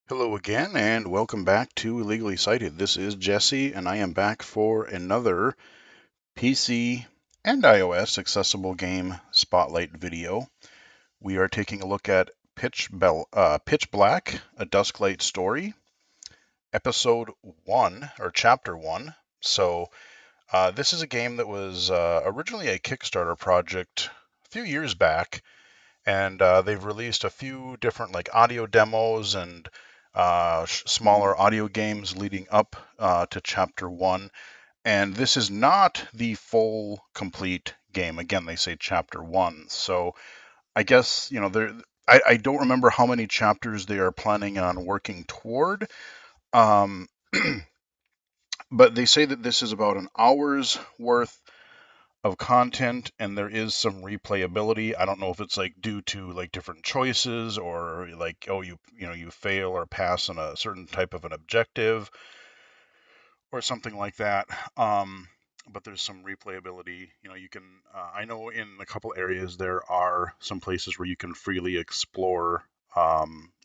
Hello again, and welcome back to Illegally Cited. This is Jesse, and I am back for another PC and iOS accessible game spotlight video. We are taking a look at Pitch Black, a Dusklight story, episode 1, or chapter 1. This is a game that was originally a Kickstarter project a few years back, and they've released a few different like audio demos and smaller audio games leading up to chapter 1. And this is not the full complete game. Again, they say chapter 1, so I guess I don't remember how many chapters they are planning on working toward. um, but they say that this is about an hour's worth of content, and there is some replayability. I don't know if it's like due to like different choices, or like, oh, you fail or pass on a certain type of an objective or something like that. But there's some replayability. You can I know in a couple areas there are some places where you can freely explore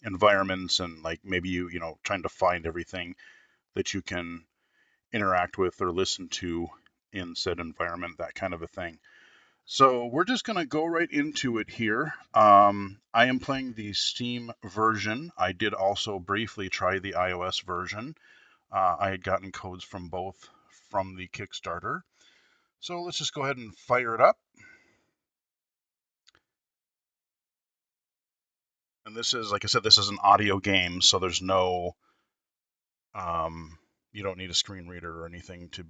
environments, and like maybe trying to find everything that you can interact with or listen to in said environment, that kind of a thing. So we're just going to go right into it here. I am playing the Steam version. I did also briefly try the iOS version. I had gotten codes from both from the Kickstarter. So let's just go ahead and fire it up. And this is, like I said, this is an audio game, so there's no, you don't need a screen reader or anything to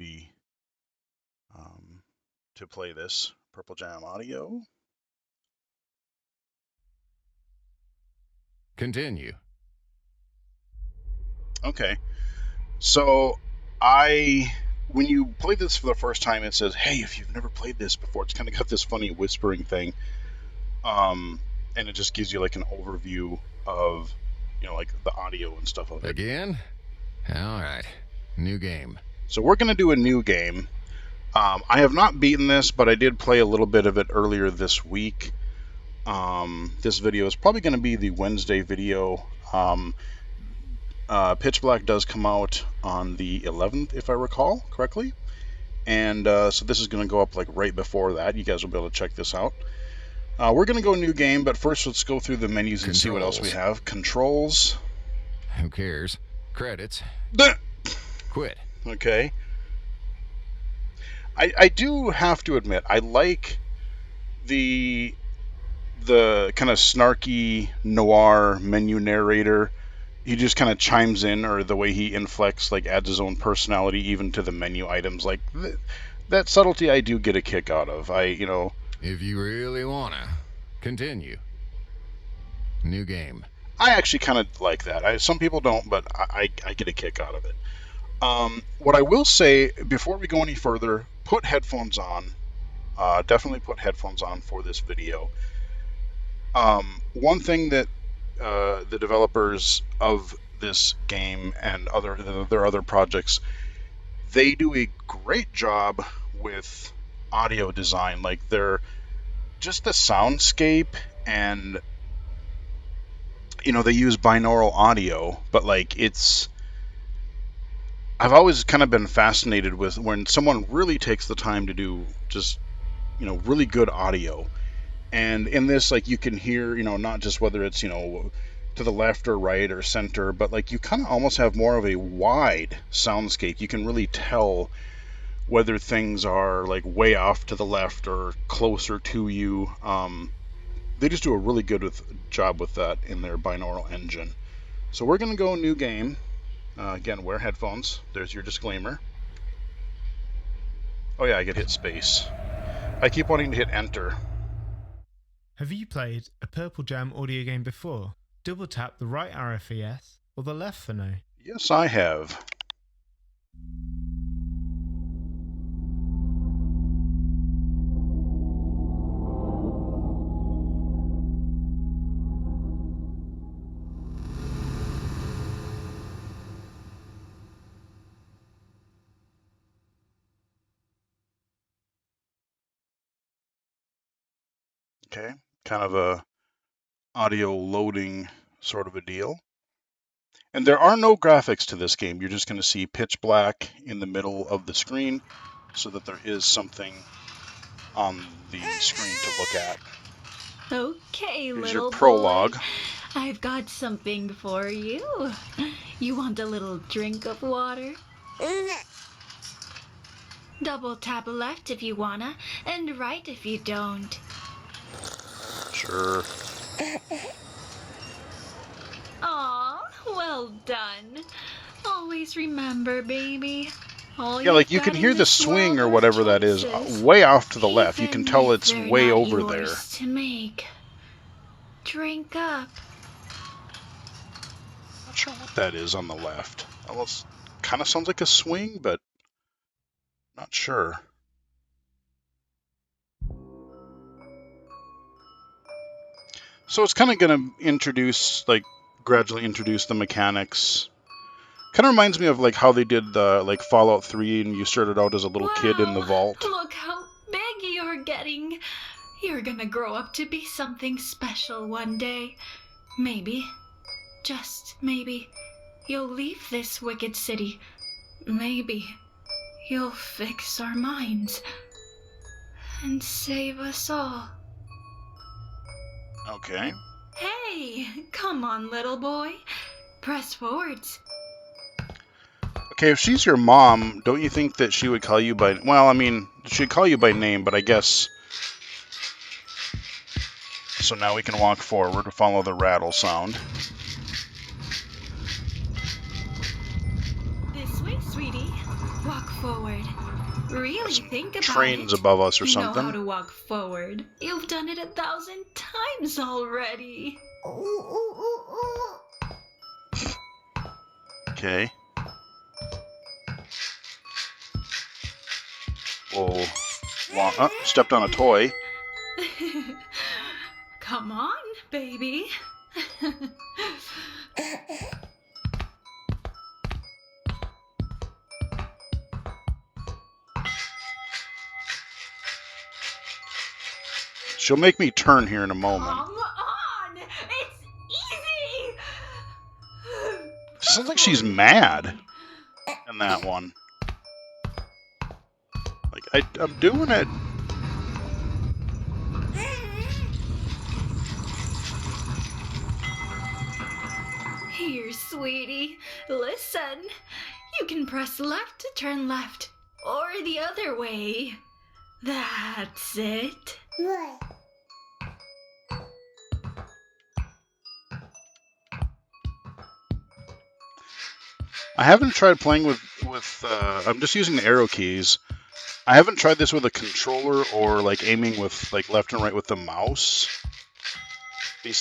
play this. Purple Jam Audio. Continue. Okay. So I, when you play this for the first time, it says, "Hey, if you've never played this before," it's kind of got this funny whispering thing, and it just gives you like an overview of, like the audio and stuff of it. Again? All right. New game. So we're gonna do a new game. I have not beaten this, but I did play a little bit of it earlier this week. This video is probably going to be the Wednesday video. Pitch Black does come out on the 11th, if I recall correctly. And so this is going to go up like right before that. You guys will be able to check this out. We're going to go new game, but first let's go through the menus and see what else we have. Controls. Who cares? Credits. Quit. Okay. I do have to admit, I like the kind of snarky noir menu narrator. He just kind of chimes in, or the way he inflects, like adds his own personality even to the menu items. Like that subtlety, I do get a kick out of. If you really wanna, continue. New game. I actually kind of like that. Some people don't, but I get a kick out of it. What I will say before we go any further, put headphones on. Definitely put headphones on for this video. One thing that the developers of this game and their other projects, they do a great job with audio design. Like they're just the soundscape, and they use binaural audio, but like I've always kind of been fascinated with when someone really takes the time to do just really good audio. And in this, like, you can hear, not just whether it's, to the left or right or center, but like you kind of almost have more of a wide soundscape. You can really tell whether things are like way off to the left or closer to you. They just do a really good job with that in their binaural engine. So we're going to go new game. Again, wear headphones. There's your disclaimer. Oh yeah, I could hit space. I keep wanting to hit enter. Have you played a Purple Jam audio game before? Double tap the right arrow for yes, or the left for no. Yes, I have. Okay, kind of a audio loading sort of a deal. And there are no graphics to this game. You're just going to see pitch black in the middle of the screen so that there is something on the screen to look at. Okay, Here's little your prologue. boy. I've got something for you. You want a little drink of water? Double tap left if you wanna, and right if you don't. Sure. Aw, well done. Always remember, baby. All Yeah, like you you've can got hear in the this swing world or are whatever that is choices, way off to the left. You can even tell if it's they're way not over there. yours to make. Drink up. Not sure what that is on the left. Almost kind of sounds like a swing, but not sure. So it's kind of going to introduce, like, gradually introduce the mechanics. Kind of reminds me of like how they did the like Fallout 3, and you started out as a little kid in the Wow, vault. look how big you're getting. You're gonna grow up to be something special one day. Maybe, just maybe, you'll leave this wicked city. Maybe you'll fix our minds and save us all. Okay. Hey, come on, little boy. Press forwards. Okay, if she's your mom, don't you think that she would call you by... Well, I mean, she'd call you by name, but I guess... So now we can walk forward to follow the rattle sound. This way, sweetie. Walk forward. Really think about Trains it. above us or You know how something. to walk forward. You've done it 1,000 times already. Okay. Whoa. Stepped on a toy. Come on, baby. She'll make me turn here in a moment. Come on! It's easy! Sounds like she's mad in that one. Like, I'm doing it. Here, sweetie. Listen. You can press left to turn left, or the other way. That's it. I haven't tried playing with I'm just using the arrow keys. I haven't tried this with a controller or like aiming with like left and right with the mouse.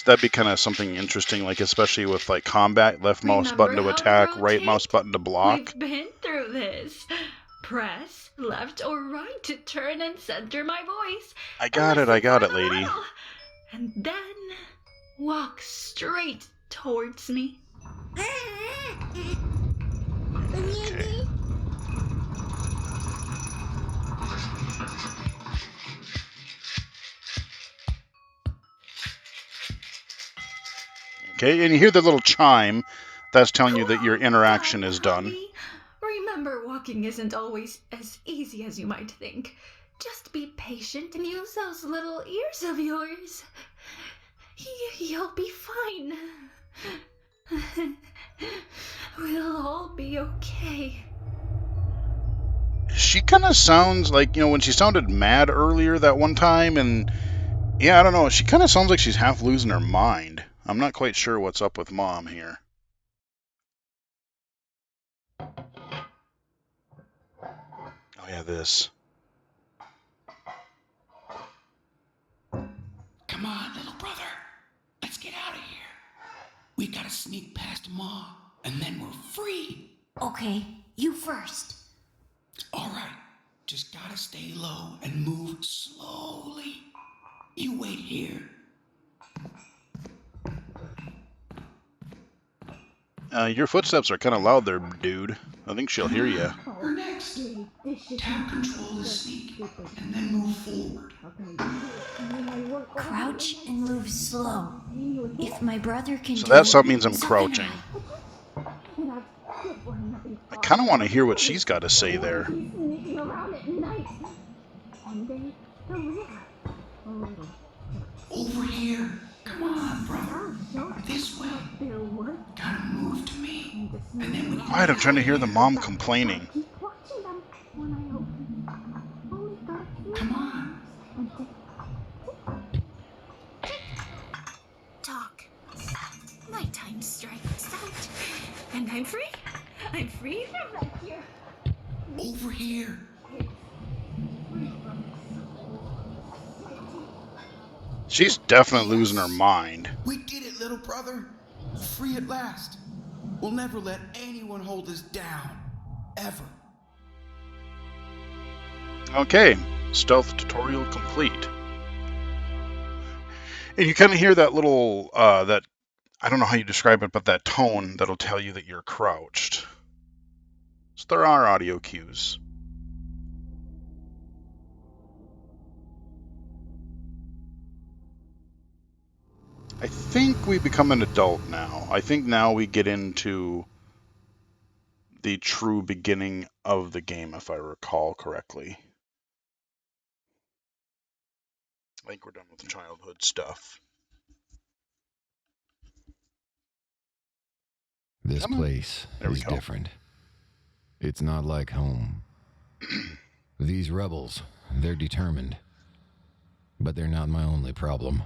That'd be kind of something interesting, like especially with like combat, left mouse button to attack, right mouse button to block. We've been through this. Press left or right to turn and center my voice. I got it, lady. And then walk straight towards me. Okay. Okay, and you hear the little chime. That's telling you that your interaction is done. Honey. Remember, walking isn't always as easy as you might think. Just be patient and use those little ears of yours. You'll be fine. We'll all be okay. She kind of sounds like, when she sounded mad earlier that one time, and yeah, I don't know, she kind of sounds like she's half losing her mind. I'm not quite sure what's up with Mom here. Oh yeah, this. Come on, little brother. Let's get out of here. We gotta sneak past Ma, and then we're free. Okay, you first. All right. Just gotta stay low and move slowly. You wait here. Your footsteps are kind of loud there, dude. I think she'll hear you. We're next. Tap control to sneak, and then move forward. Crouch and move slow. If my brother can So do that it, sub means I'm so can crouching. I. kind of want to hear what she's got to say there. Sneaking around at night. One day, the river. A little. Over here. Come on, brother. This way. Bill would. Gotta move to me. And then when you Quiet, I'm trying to hear the mom complaining. Keep watching them when I open. Only got a few come on. and talk. Nighttime strikes out. And I'm free. I'm free from that here. Over here. She's definitely losing her mind. We did it, little brother. Free at last. We'll never let anyone hold us down. Ever. Okay, stealth tutorial complete. And you kind of hear that little, that, I don't know how you describe it, but that tone that'll tell you that you're crouched. So there are audio cues. I think we become an adult now. I think now we get into the true beginning of the game, if I recall correctly. I think we're done with the childhood stuff. This Come on. place There we is go. different. It's not like home. These rebels, they're determined. But they're not my only problem.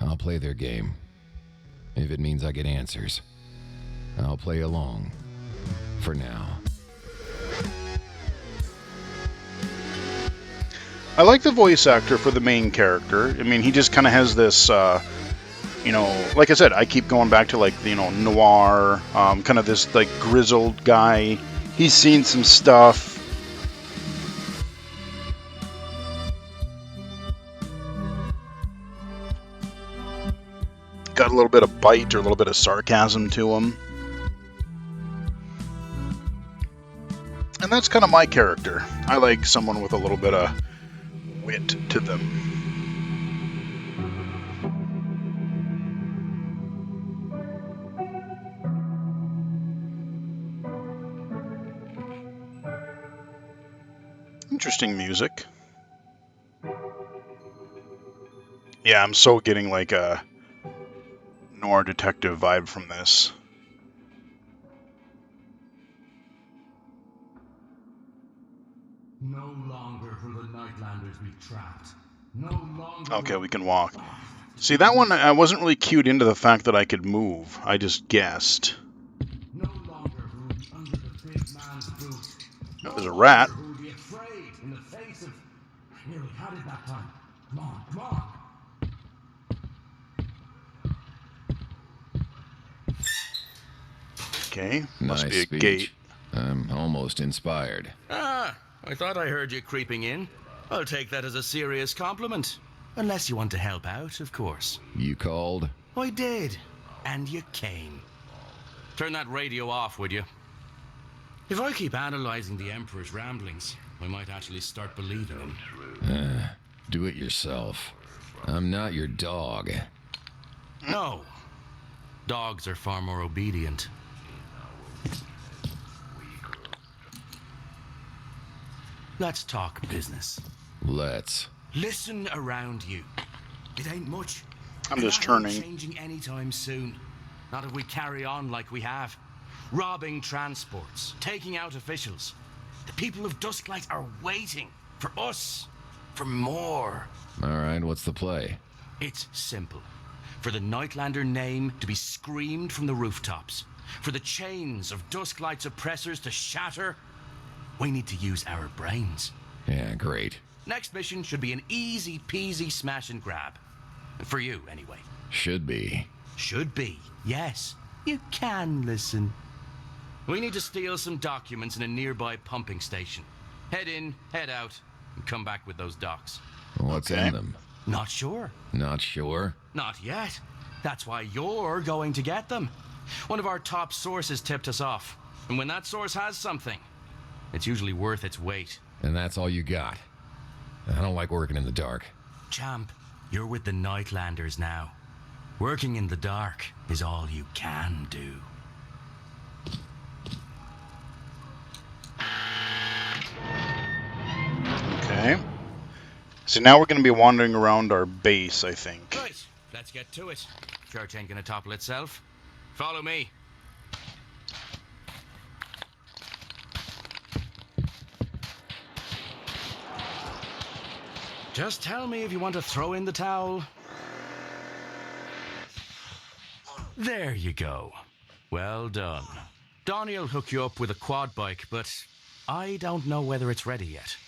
I'll play their game. If it means I get answers, I'll play along. For now. I like the voice actor for the main character. I mean, he just kind of has this, you know, like I said, I keep going back to, like, you know, noir, kind of this, like, grizzled guy. He's seen some stuff. Got a little bit of bite or a little bit of sarcasm to him. And that's kind of my character. I like someone with a little bit of wit to them. Interesting music. Yeah, I'm so getting like a noir detective vibe from this. No longer will the Nightlanders be trapped. No longer. Okay, we can walk. See, that one, I wasn't really cued into the fact that I could move. I just guessed. No longer will we be under the big man's boot. Oh, there's a rat. Who will be afraid in the face of. Here, we had it that time. Come on, come on. Okay, must Nice be a speech. gate. I'm almost inspired. Ah, I thought I heard you creeping in. I'll take that as a serious compliment. Unless you want to help out, of course. You called? I did. And you came. Turn that radio off, would you? If I keep analyzing the Emperor's ramblings, I might actually start believing him. Do it yourself. I'm not your dog. No. Dogs are far more obedient. Let's talk business. Let's. Listen around you. It ain't much. I'm just And that ain't turning. changing anytime soon. Not if we carry on like we have. Robbing transports, taking out officials. The people of Dusklight are waiting for us, for more. All right, what's the play? It's simple. For the Nightlander name to be screamed from the rooftops. For the chains of Dusklight's oppressors to shatter. We need to use our brains. Yeah, great. Next mission should be an easy peasy smash and grab. For you, anyway. Should be. Should be, yes. You can listen. We need to steal some documents in a nearby pumping station. Head in, head out, and come back with those docs. What's Okay. in them? Not sure. Not sure. Not yet. That's why you're going to get them. One of our top sources tipped us off. And when that source has something, it's usually worth its weight. And that's all you got. I don't like working in the dark. Champ, you're with the Nightlanders now. Working in the dark is all you can do. So now we're going to be wandering around our base, I think. Right, let's get to it. Church ain't gonna topple itself. Follow me. Just tell me if you want to throw in the towel. There you go. Well done. Donnie'll hook you up with a quad bike, but I don't know whether it's ready yet.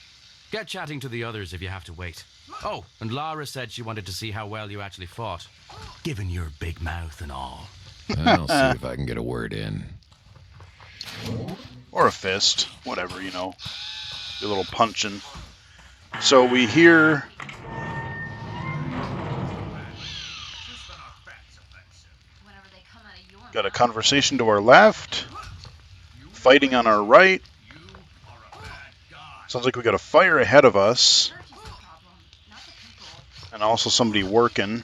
Get chatting to the others if you have to wait. Oh, and Lara said she wanted to see how well you actually fought, given your big mouth and all. I'll see if I can get a word in. Or a fist. Whatever, you know. Do a little punching. So we hear... Got a conversation to our left. Fighting on our right. Sounds like we got a fire ahead of us. And also somebody working.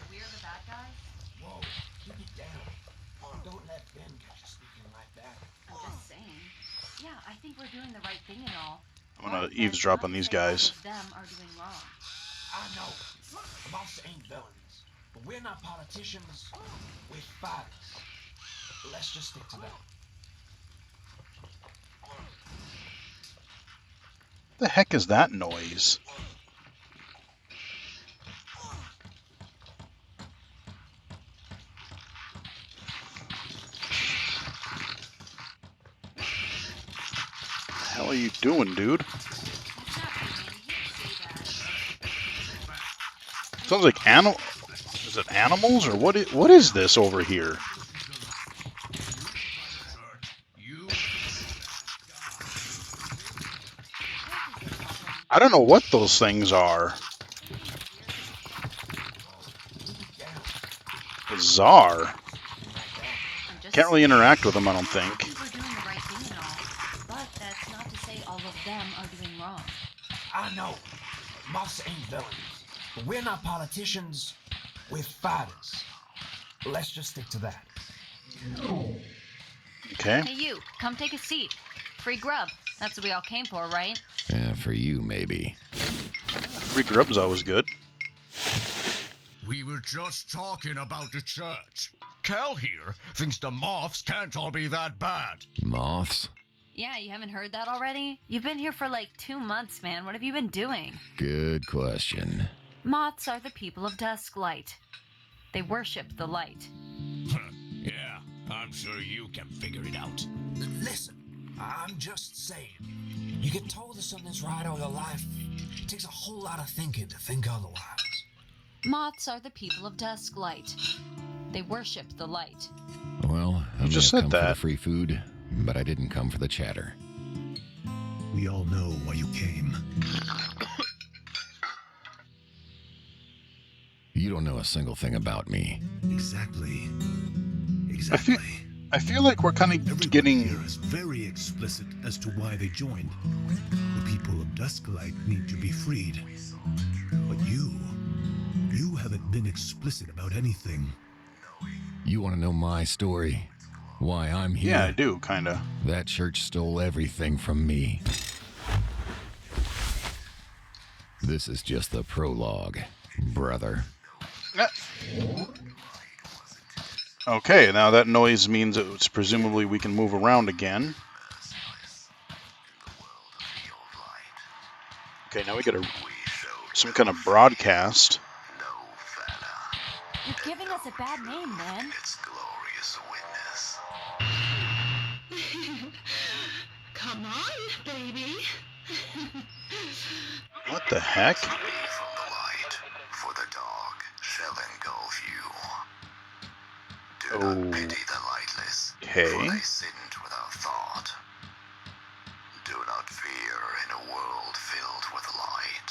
I'm gonna eavesdrop on these guys. I know. Moths ain't villains. But we're not politicians. We're fighters. Let's just stick to that. The heck is that noise? What the hell are you doing, dude? Sounds like Is it animals or what is this over here? I don't know what those things are. Bizarre. Can't really interact with them, I don't think. But that's not to say all of them are doing wrong. I know. Moths ain't villains. But we're not politicians. We're fighters. Let's just stick to that. Okay. Hey, you, come take a seat. Free grub. That's what we all came for, right? Yeah, for you, maybe. Free grub's always good. We were just talking about the church. Cal here thinks the moths can't all be that bad. Moths? Yeah, you haven't heard that already? You've been here for like 2 months, man. What have you been doing? Good question. Moths are the people of Dusklight. They worship the light. Yeah, I'm sure you can figure it out. Listen, I'm just saying. You get told that something's right all your life. It takes a whole lot of thinking to think otherwise. Moths are the people of Dusklight. They worship the light. Well, I just may said have come for that. the free food, but I didn't come for the chatter. We all know why you came. You don't know a single thing about me. Exactly. I feel like we're kind of Everyone getting... here is very explicit as to why they joined. The people of Dusklight need to be freed. But you haven't been explicit about anything. You want to know my story? Why I'm here? Yeah, I do, kind of. That church stole everything from me. This is just the prologue, brother. Okay, now that noise means it's presumably we can move around again. Okay, now we got some kind of broadcast. You're giving us a bad name, man. Come on, baby. What the heck? Okay. Do not fear in a world filled with light.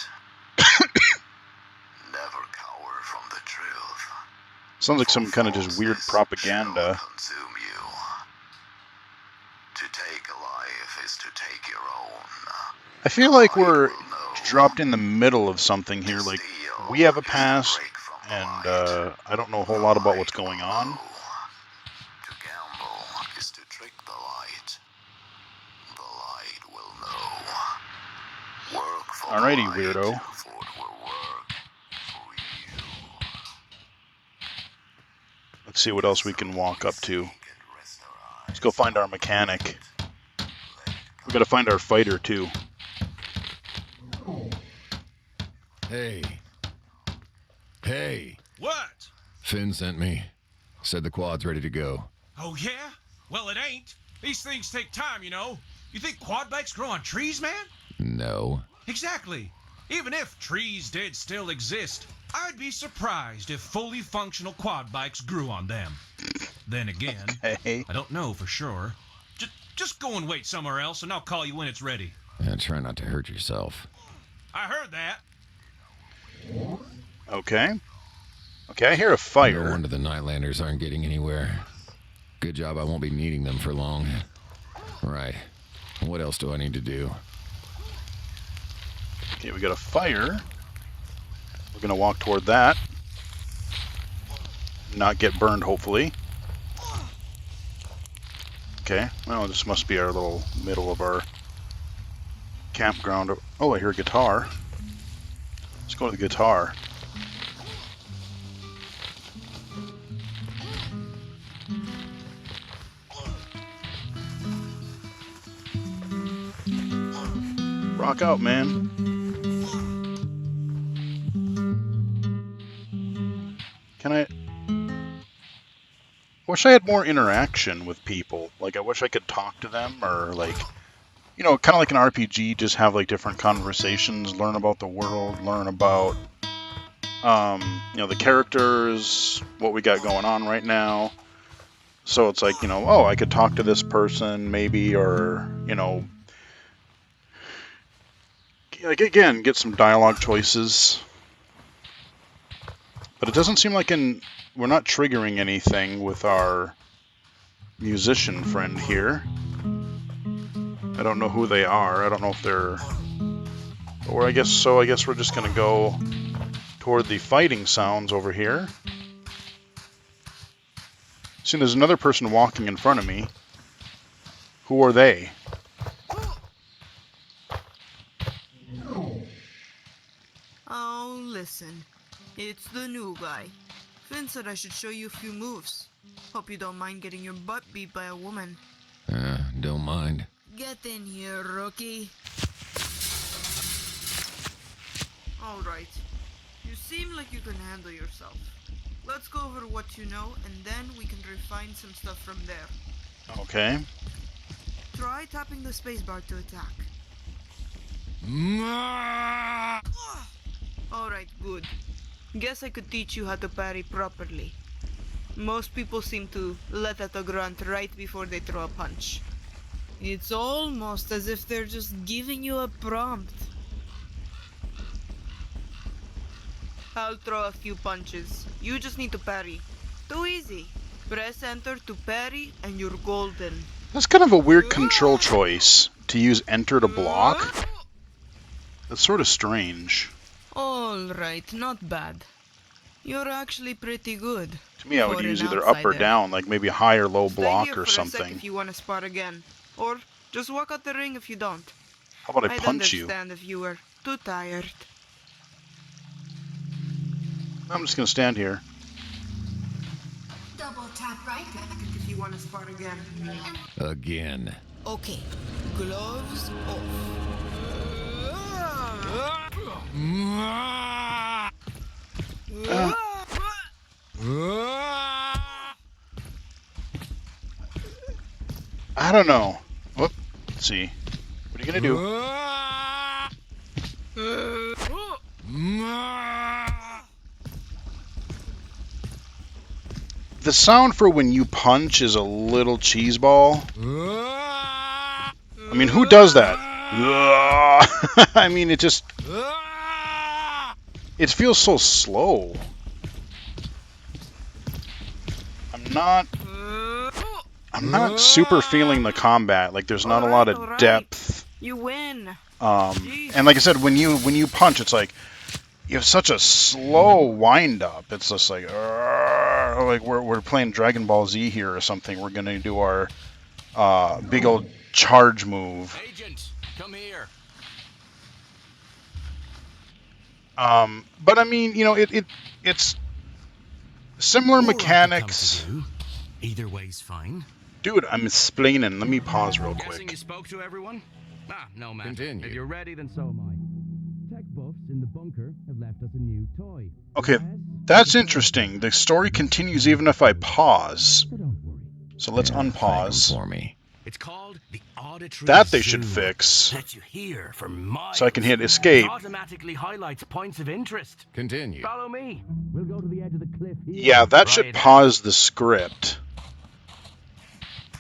Never cower from the truth. Sounds like some kind of just weird propaganda. Consume you. To take a life is to take your own. I feel like we're dropped in the middle of something here. Like, we have a past, and I don't know a whole lot about what's going on. To gamble is to trick the light. The light will know. Work for Alrighty, the light, weirdo. for it will work see what else we can walk up to. Let's go find our mechanic. We gotta find our fighter too. Hey. Hey. What? Finn sent me. Said the quad's ready to go. Oh, yeah? Well, it ain't. These things take time, you know. You think quad bikes grow on trees, man? No. Exactly. Even if trees did still exist, I'd be surprised if fully functional quad bikes grew on them. Then again, Hey. I don't know for sure. Just go and wait somewhere else, and I'll call you when it's ready. And try not to hurt yourself. I heard that. Okay. Okay, I hear a fire. No wonder the Nightlanders aren't getting anywhere. Good job I won't be needing them for long. Right. What else do I need to do? Okay, we got a fire. We're gonna walk toward that. Not get burned, hopefully. Okay, well, this must be our little middle of our campground. Oh, I hear a guitar. Let's go to the guitar. Rock out, man. Can I wish I had more interaction with people. Like, I wish I could talk to them, or like, you know, kind of like an RPG, just have like different conversations, learn about the world, learn about, you know, the characters, what we got going on right now. So it's like, you know, oh, I could talk to this person maybe, or, you know, like, again, get some dialogue choices. But it doesn't seem like we're not triggering anything with our musician friend here. I don't know who they are. I don't know if they're... Or I guess we're just going to go toward the fighting sounds over here. See, there's another person walking in front of me. Who are they? Oh, listen. It's the new guy. Finn said I should show you a few moves. Hope you don't mind getting your butt beat by a woman. Don't mind. Get in here, rookie. Alright. You seem like you can handle yourself. Let's go over what you know, and then we can refine some stuff from there. Okay. Try tapping the spacebar to attack. Alright, good. Guess I could teach you how to parry properly. Most people seem to let out a grunt right before they throw a punch. It's almost as if they're just giving you a prompt. I'll throw a few punches. You just need to parry. Too easy. Press enter to parry and you're golden. That's kind of a weird control choice, to use enter to block. That's sort of strange. Alright, not bad. You're actually pretty good. To me, I would use either up or down, like maybe high or low block or Stay here for a something. sec if you want to spar again. Or just walk out the ring if you don't. How about I I'd punch you? understand if you were too tired. I'm just gonna stand here. Double tap right if you want to spar again. Again. Okay, gloves off. I don't know. Whoop. Let's see. What are you gonna do? The sound for when you punch is a little cheeseball. I mean, who does that? I mean, it just... It feels so slow. I'm not super feeling the combat. Like, there's not a lot of depth. You win. And like I said, when you punch, it's like you have such a slow wind up. It's just like we're playing Dragon Ball Z here or something. We're gonna do our big old charge move. Agent, come here. But I mean, you know, it's Similar Or I could come mechanics. to you. Either way's fine. Dude, I'm explaining. Let me pause real Guessing quick. you spoke to everyone? Ah, no matter. Continue. If you're ready, then so am I. Tech buffs in the bunker have left us a new toy. Okay, that's interesting. The story continues even if I pause. So let's Yeah, thank 'em unpause. for me. It's called the auditory That they should zoom. fix. Lets you hear for miles. So I can hit escape. It automatically highlights points of interest. Continue. Follow me. We'll go to the edge of the cliff here. Yeah, that should Right. pause the script.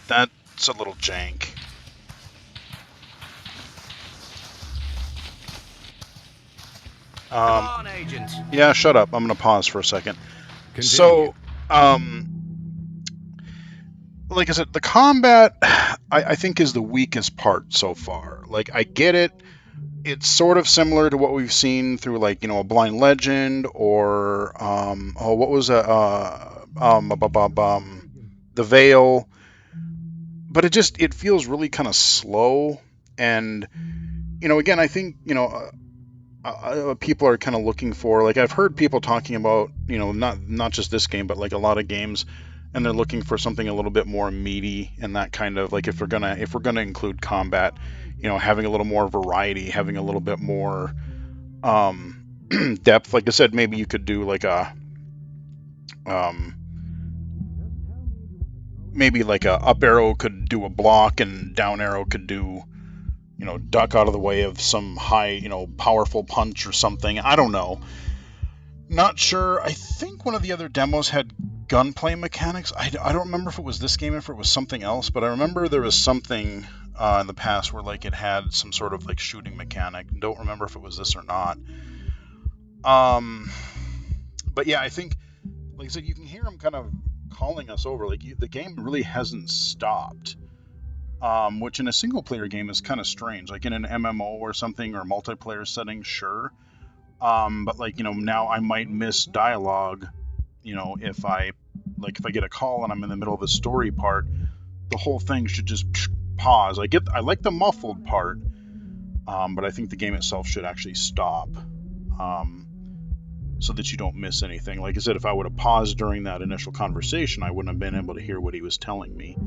That's a little jank. Come on, agent. Yeah, shut up. I'm gonna pause for a second. Continue. So, like I said, the combat, I think, is the weakest part so far. Like, I get it. It's sort of similar to what we've seen through, like, a Blind Legend or, what was that? The Veil. But it feels really kind of slow. And, again, I think, people are kind of looking for, like, I've heard people talking about, not just this game, but like a lot of games, and they're looking for something a little bit more meaty, and that kind of, like, if we're gonna include combat, having a little more variety, having a little bit more depth. Like I said, maybe you could do like maybe like a up arrow could do a block, and down arrow could do, duck out of the way of some high, powerful punch or something. I don't know. Not sure. I think one of the other demos had gunplay mechanics. I don't remember if it was this game, if it was something else, but I remember there was something in the past where, like, it had some sort of, like, shooting mechanic. Don't remember if it was this or not. But yeah, I think, like I said, you can hear him kind of calling us over. Like, the game really hasn't stopped. Which in a single-player game is kind of strange. Like in an MMO or something, or multiplayer setting, sure. But, like, now I might miss dialogue, if I get a call and I'm in the middle of the story part, the whole thing should just pause. I like the muffled part, but I think the game itself should actually stop, so that you don't miss anything. Like I said, if I would have paused during that initial conversation, I wouldn't have been able to hear what he was telling me.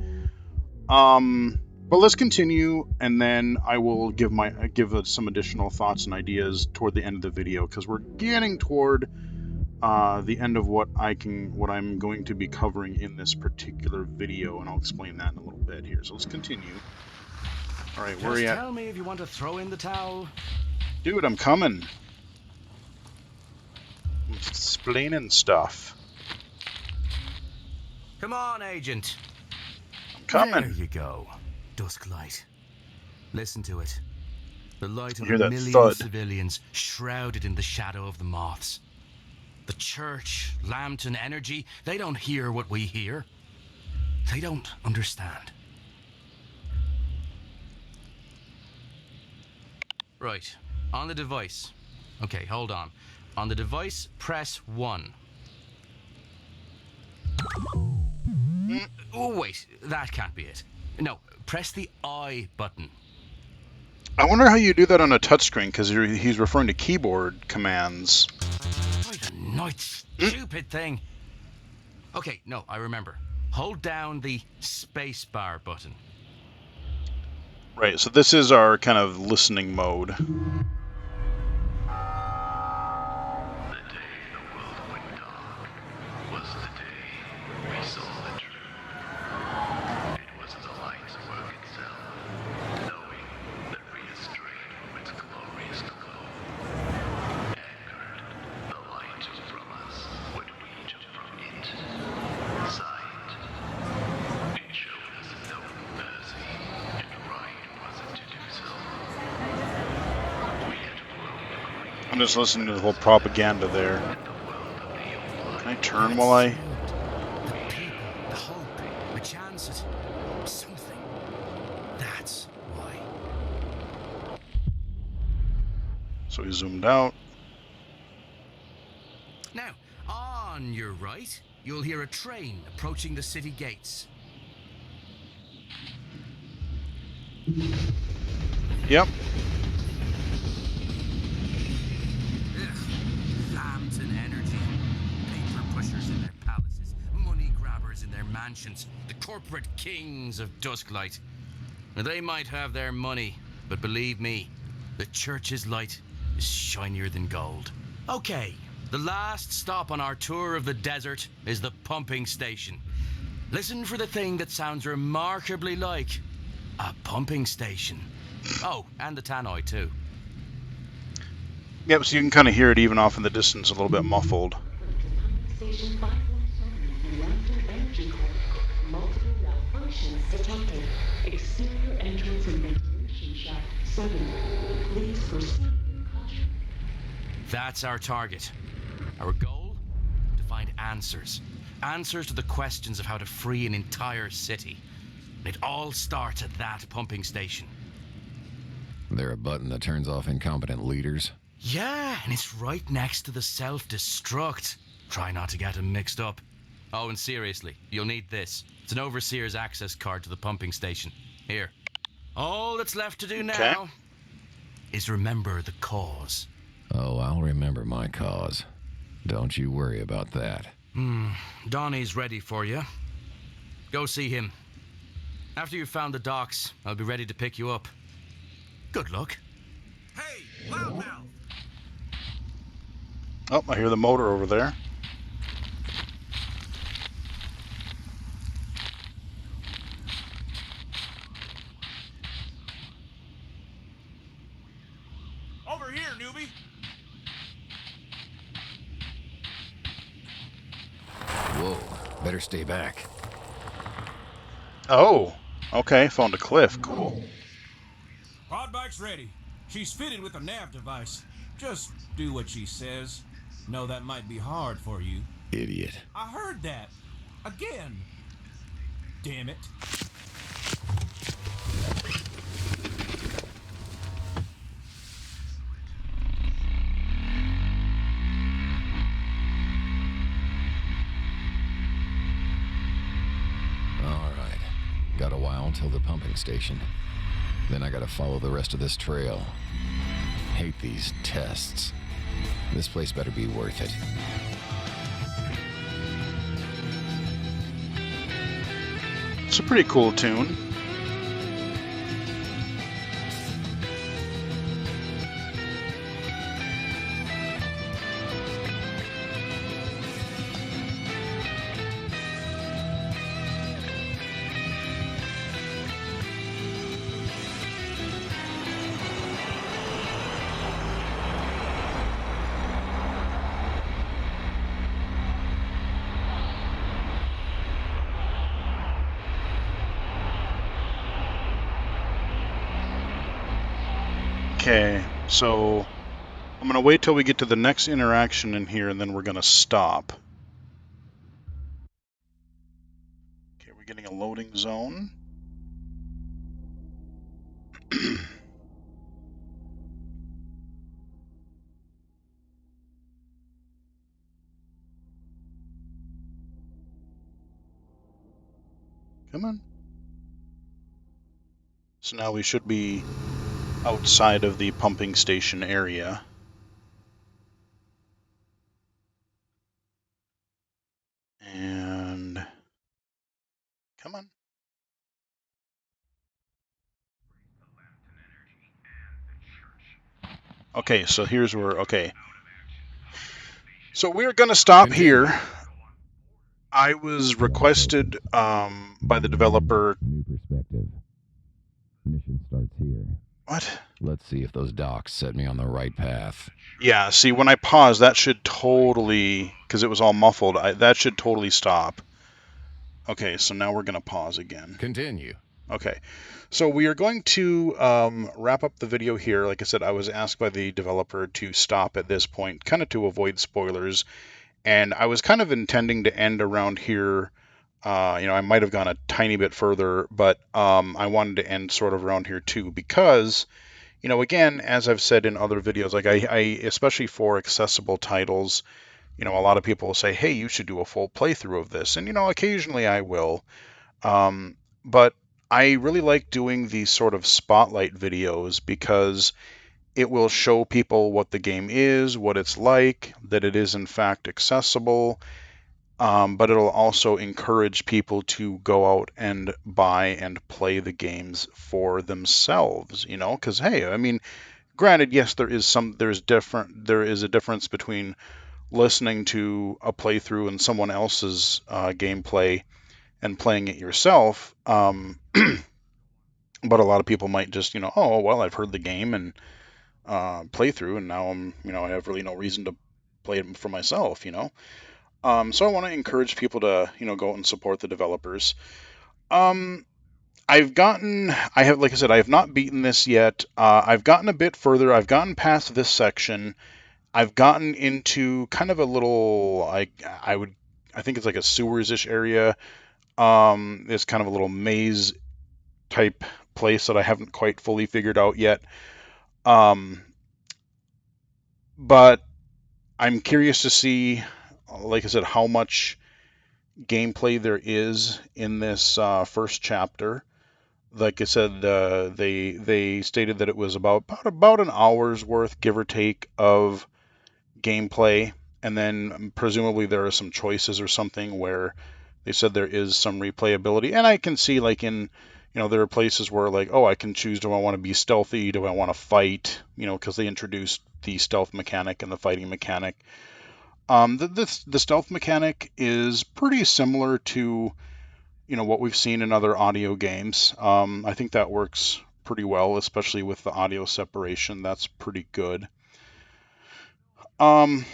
But let's continue, and then I will give some additional thoughts and ideas toward the end of the video, because we're getting toward the end of what I'm going to be covering in this particular video, and I'll explain that in a little bit here. So let's continue. All right, where are you at? Tell me if you want to throw in the towel. Dude, I'm coming. I'm explaining stuff. Come on, agent. I'm coming. There you go. Dusklight. Listen to it. The light of Hear a that million thud. civilians shrouded in the shadow of the moths. The church, Lambton Energy, they don't hear what we hear. They don't understand. Right. On the device. Okay, hold on. On the device, press 1. Oh, wait. That can't be it. No, press the I button. I wonder how you do that on a touchscreen, because he's referring to keyboard commands. What a night stupid thing. Okay, no, I remember. Hold down the space bar button. Right, so this is our kind of listening mode. The day the world went dark was the day we saw the truth. It was the light's work itself, knowing that we had strayed from its glorious glow. Anchored, the light from us when we took from it. Signed, it showed us no mercy, and right wasn't to do so. We had grown I'm just listening to the whole propaganda there. Can I turn while I... The people, the hope, the chances, something. That's why. So he zoomed out. Now, on your right, you'll hear a train approaching the city gates. Yep. Ugh, Lambton Energy. Paper pushers in their palace. mansions, the corporate kings of Dusklight. Now, they might have their money, but believe me, the church's light is shinier than gold. Okay, the last stop on our tour of the desert is the pumping station. Listen for the thing that sounds remarkably like a pumping station. Oh, and the tannoy too. Yep, so you can kind of hear it even off in the distance, a little bit muffled. Exterior entrance and ventilation shaft 7. Please proceed with caution. That's our target. Our goal? To find answers. Answers to the questions of how to free an entire city. And it all starts at that pumping station. There a button that turns off incompetent leaders? Yeah, and it's right next to the self-destruct. Try not to get them mixed up. Oh, and seriously, you'll need this. It's an overseer's access card to the pumping station. Here. All that's left to do now is remember the cause. Oh, I'll remember my cause. Don't you worry about that. Donnie's ready for you. Go see him. After you've found the docks, I'll be ready to pick you up. Good luck. Hey, loudmouth! Oh, I hear the motor over there. Over here, newbie! Whoa, better stay back. Oh, okay, found a cliff. Cool. Pod bike's ready. She's fitted with a nav device. Just do what she says. Know that might be hard for you. Idiot. I heard that. Again. Damn it. Alright. Got a while till the pumping station. Then I gotta follow the rest of this trail. Hate these tests. This place better be worth it. It's a pretty cool tune. Okay, so I'm going to wait till we get to the next interaction in here, and then we're going to stop. Okay, we're getting a loading zone. Come on. So now we should be outside of the pumping station area. And come on. Okay, so here's where, okay. So we're going to stop here. I was requested by the developer. New perspective. Mission starts here. What? Let's see if those docks set me on the right path. Yeah, see, when I pause, that should totally, because it was all muffled, that should totally stop. Okay, so now we're going to pause again. Continue. Okay, so we are going to wrap up the video here. Like I said, I was asked by the developer to stop at this point, kind of to avoid spoilers. And I was kind of intending to end around here. I might have gone a tiny bit further, but I wanted to end sort of around here too, because, again, as I've said in other videos, like I especially for accessible titles, a lot of people will say, hey, you should do a full playthrough of this. And, occasionally I will. But I really like doing these sort of spotlight videos because it will show people what the game is, what it's like, that it is in fact accessible. but it'll also encourage people to go out and buy and play the games for themselves, because hey, I mean, granted, yes, there is a difference between listening to a playthrough and someone else's gameplay and playing it yourself. But a lot of people might just, oh, well, I've heard the game and playthrough, and now I have really no reason to play it for myself, So I want to encourage people to, go out and support the developers. Like I said, I have not beaten this yet. I've gotten a bit further. I've gotten past this section. I've gotten into kind of a little, I think it's like a sewers-ish area. It's kind of a little maze type place that I haven't quite fully figured out yet. But I'm curious to see, like I said, how much gameplay there is in this first chapter. Like I said, they stated that it was about an hour's worth, give or take, of gameplay, and then presumably there are some choices or something where they said there is some replayability. And I can see, like, there are places where, like, oh, I can choose, do I want to be stealthy, do I want to fight, because they introduced the stealth mechanic and the fighting mechanic. The stealth mechanic is pretty similar to what we've seen in other audio games. I think that works pretty well, especially with the audio separation. That's pretty good. Like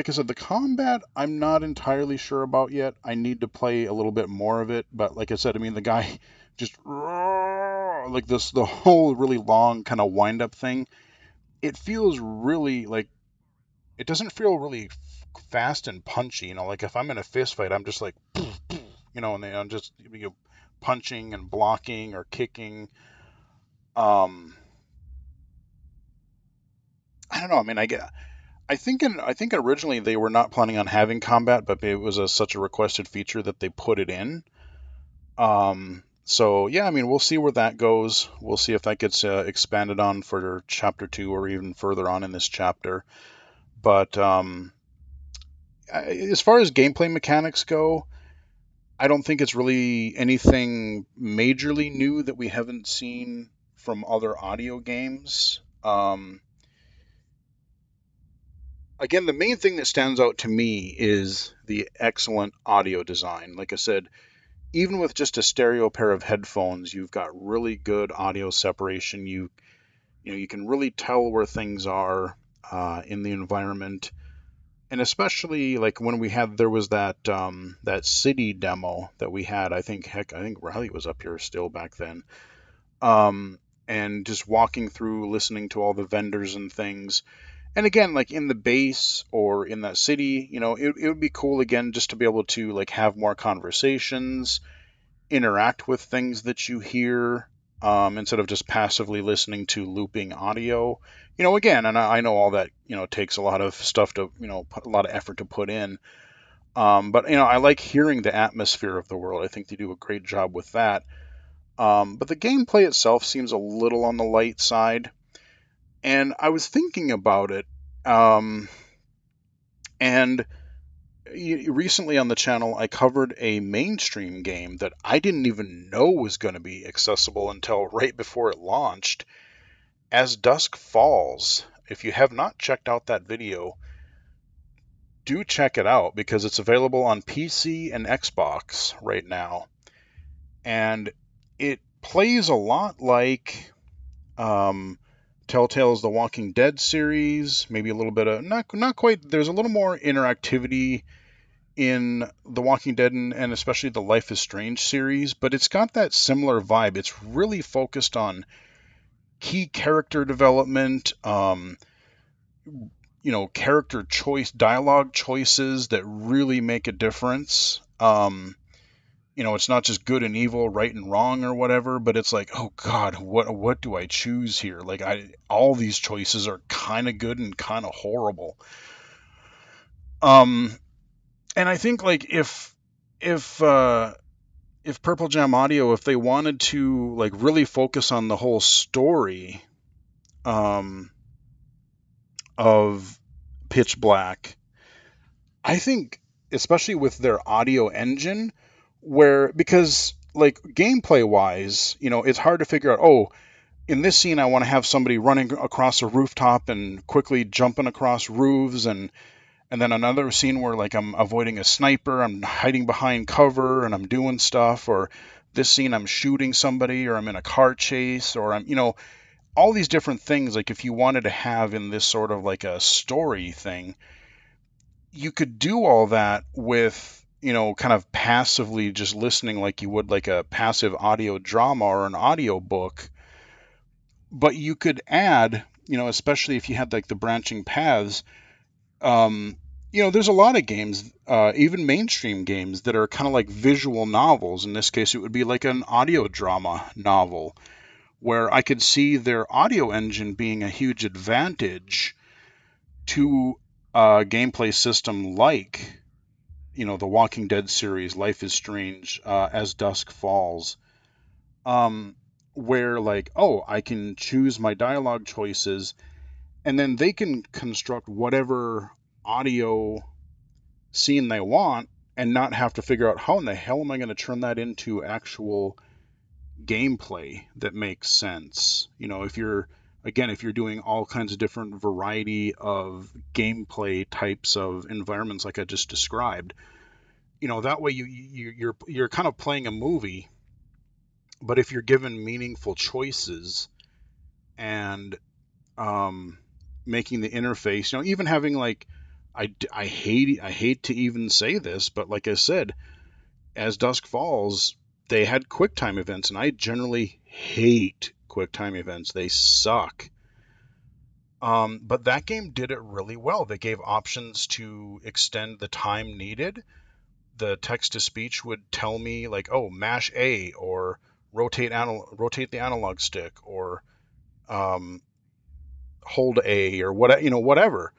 I said, the combat I'm not entirely sure about yet. I need to play a little bit more of it, but like I said, I mean, the guy just like the whole really long kind of wind up thing. It feels really like it doesn't feel really fast and punchy. Like if I'm in a fist fight, I'm just like, and then I'm just punching and blocking or kicking. I don't know. I mean, I think originally they were not planning on having combat, but it was such a requested feature that they put it in. So yeah, I mean, we'll see where that goes. We'll see if that gets expanded on for chapter 2 or even further on in this chapter. But as far as gameplay mechanics go, I don't think it's really anything majorly new that we haven't seen from other audio games. Again, the main thing that stands out to me is the excellent audio design. Like I said, even with just a stereo pair of headphones, you've got really good audio separation. You can really tell where things are in the environment. And especially like when there was that city demo that we had. I think Riley was up here still back then. And just walking through, listening to all the vendors and things. And again, like in the base or in that city, it would be cool again just to be able to like have more conversations, interact with things that you hear, instead of just passively listening to looping audio. Again, and I know all that, takes a lot of stuff to, put a lot of effort to put in. But, I like hearing the atmosphere of the world. I think they do a great job with that. But the gameplay itself seems a little on the light side. And I was thinking about it, and recently on the channel, I covered a mainstream game that I didn't even know was going to be accessible until right before it launched, As Dusk Falls. If you have not checked out that video, do check it out because it's available on PC and Xbox right now. And it plays a lot like Telltale's The Walking Dead series, maybe a little bit of, not quite, there's a little more interactivity in The Walking Dead and especially the Life is Strange series, but it's got that similar vibe. It's really focused on key character development, character choice, dialogue choices that really make a difference. It's not just good and evil, right and wrong or whatever, but it's like, oh God, what do I choose here? Like all these choices are kind of good and kind of horrible. And I think like if Purple Jam Audio, if they wanted to like really focus on the whole story of Pitch Black, I think especially with their audio engine, where because like gameplay wise, it's hard to figure out. Oh, in this scene, I want to have somebody running across a rooftop and quickly jumping across roofs, and then another scene where like I'm avoiding a sniper, I'm hiding behind cover, and I'm doing stuff, or this scene I'm shooting somebody, or I'm in a car chase, or I'm all these different things. Like if you wanted to have in this sort of like a story thing, you could do all that with kind of passively just listening like you would like a passive audio drama or an audio book. But you could add, especially if you had like the branching paths, there's a lot of games, even mainstream games, that are kind of like visual novels. In this case, it would be like an audio drama novel, where I could see their audio engine being a huge advantage to a gameplay system like, the Walking Dead series, Life is Strange, As Dusk Falls, where like, oh, I can choose my dialogue choices, and then they can construct whatever audio scene they want and not have to figure out how in the hell am I going to turn that into actual gameplay that makes sense. If you're doing all kinds of different variety of gameplay types of environments like I just described, that way you're kind of playing a movie, but if you're given meaningful choices and making the interface, even having like I hate to even say this, but like I said, As Dusk Falls, they had QuickTime events, and I generally hate QuickTime events. They suck. But that game did it really well. They gave options to extend the time needed. The text to speech would tell me like, oh, mash A, or rotate the analog stick, or hold A, or whatever.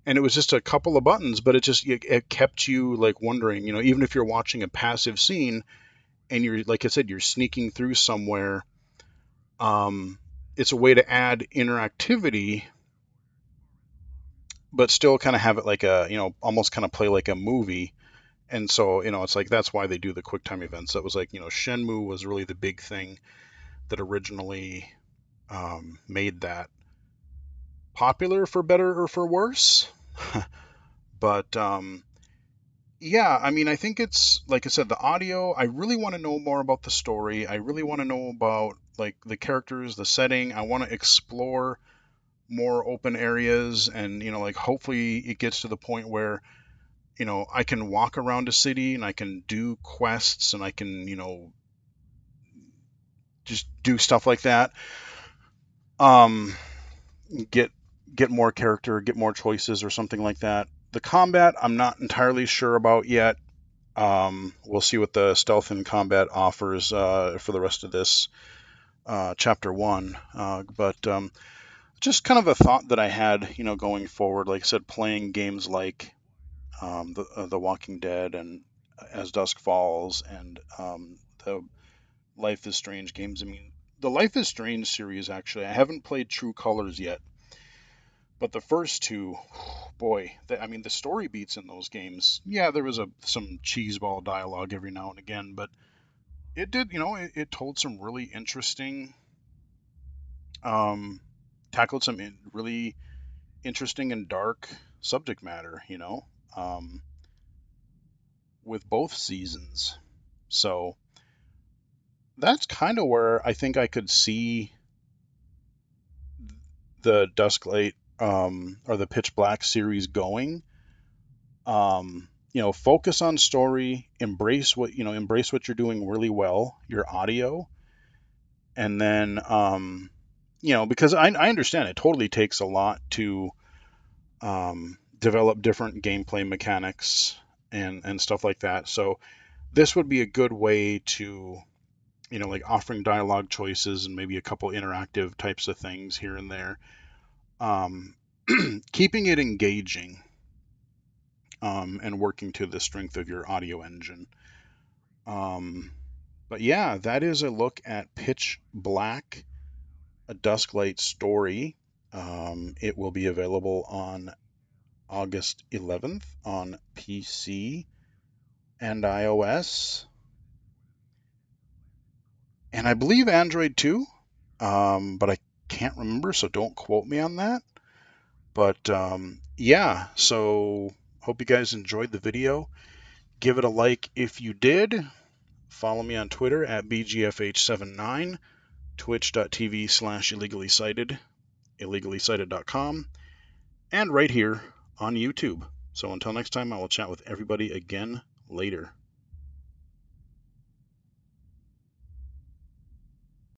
And it was just a couple of buttons, but it kept you like wondering, even if you're watching a passive scene and you're, like I said, you're sneaking through somewhere, it's a way to add interactivity, but still kind of have it like almost kind of play like a movie. And so, it's like that's why they do the QuickTime events. That was like, Shenmue was really the big thing that originally made that popular, for better or for worse. But yeah, I mean, I think it's like I said, the audio. I really want to know more about the story. I really want to know about like the characters, the setting. I want to explore more open areas, and like hopefully it gets to the point where I can walk around a city and I can do quests and I can just do stuff like that. Get more character, get more choices, or something like that. The combat, I'm not entirely sure about yet. We'll see what the stealth and combat offers for the rest of this chapter 1. But just kind of a thought that I had, going forward. Like I said, playing games like the Walking Dead and As Dusk Falls and the Life is Strange games. I mean, the Life is Strange series, actually, I haven't played True Colors yet. But the first two, boy, I mean, the story beats in those games. Yeah, there was some cheeseball dialogue every now and again, but it did, it told some really interesting, tackled some really interesting and dark subject matter, with both seasons. So that's kind of where I think I could see the Dusklight or the Pitch Black series going. Focus on story, embrace what you're doing really well, your audio, and then because I understand it totally takes a lot to develop different gameplay mechanics and stuff like that. So this would be a good way to like offering dialogue choices and maybe a couple interactive types of things here and there, keeping it engaging, and working to the strength of your audio engine. But yeah, that is a look at Pitch Black, a Dusklight story. It will be available on August 11th on PC and iOS, and I believe Android too, but I can't remember, so don't quote me on that. But yeah, so hope you guys enjoyed the video. Give it a like if you did. Follow me on Twitter at BGFH79, twitch.tv/illegally-cited, illegally-cited.com, and right here on YouTube. So until next time, I will chat with everybody again later.